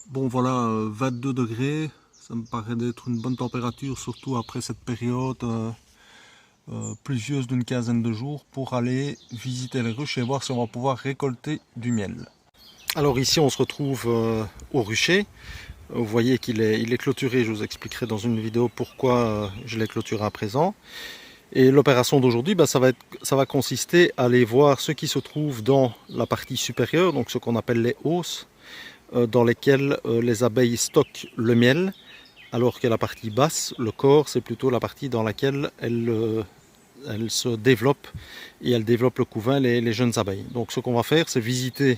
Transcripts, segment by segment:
Bon voilà, 22 degrés, ça me paraît d'être une bonne température, surtout après cette période pluvieuse d'une quinzaine de jours, pour aller visiter les ruches et voir si on va pouvoir récolter du miel. Alors ici on se retrouve au rucher. Vous voyez il est clôturé, je vous expliquerai dans une vidéo pourquoi je l'ai clôturé à présent. Et l'opération d'aujourd'hui, ça va consister à aller voir ce qui se trouve dans la partie supérieure, donc ce qu'on appelle les hausses, dans lesquelles les abeilles stockent le miel, alors que la partie basse, le corps, c'est plutôt la partie dans laquelle elles se développent et elles développent le couvain, les jeunes abeilles. Donc ce qu'on va faire, c'est visiter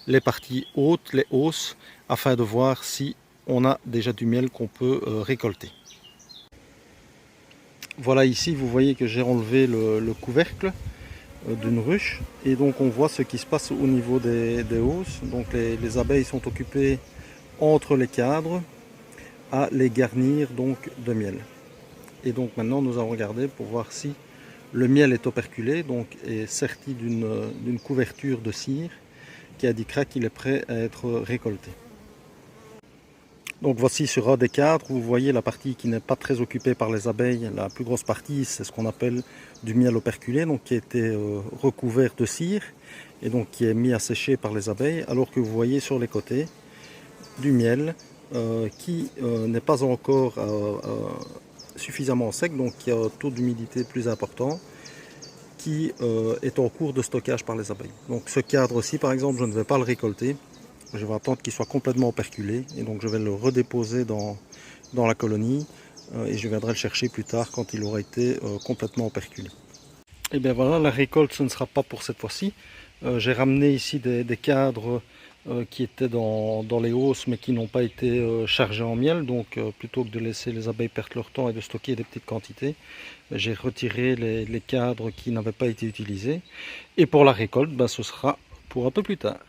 les parties hautes, les hausses, afin de voir si on a déjà du miel qu'on peut récolter. Voilà, ici vous voyez que j'ai enlevé le couvercle d'une ruche, et donc on voit ce qui se passe au niveau des hausses. Donc les abeilles sont occupées entre les cadres à les garnir donc de miel. Et donc maintenant nous allons regarder pour voir si le miel est operculé, donc est serti d'une couverture de cire qui indiquera qu'il est prêt à être récolté. Donc voici sur un des cadres, vous voyez la partie qui n'est pas très occupée par les abeilles. La plus grosse partie, c'est ce qu'on appelle du miel operculé, donc qui a été recouvert de cire et donc qui est mis à sécher par les abeilles, alors que vous voyez sur les côtés du miel qui n'est pas encore suffisamment sec, donc qui a un taux d'humidité plus important, qui est en cours de stockage par les abeilles. Donc ce cadre-ci par exemple, je ne vais pas le récolter. Je vais attendre qu'il soit complètement operculé, et donc je vais le redéposer dans la colonie et je viendrai le chercher plus tard quand il aura été complètement operculé. Et bien voilà, la récolte ce ne sera pas pour cette fois-ci. J'ai ramené ici des cadres qui étaient dans les hausses mais qui n'ont pas été chargés en miel, donc plutôt que de laisser les abeilles perdre leur temps et de stocker des petites quantités, j'ai retiré les cadres qui n'avaient pas été utilisés, et pour la récolte ce sera pour un peu plus tard.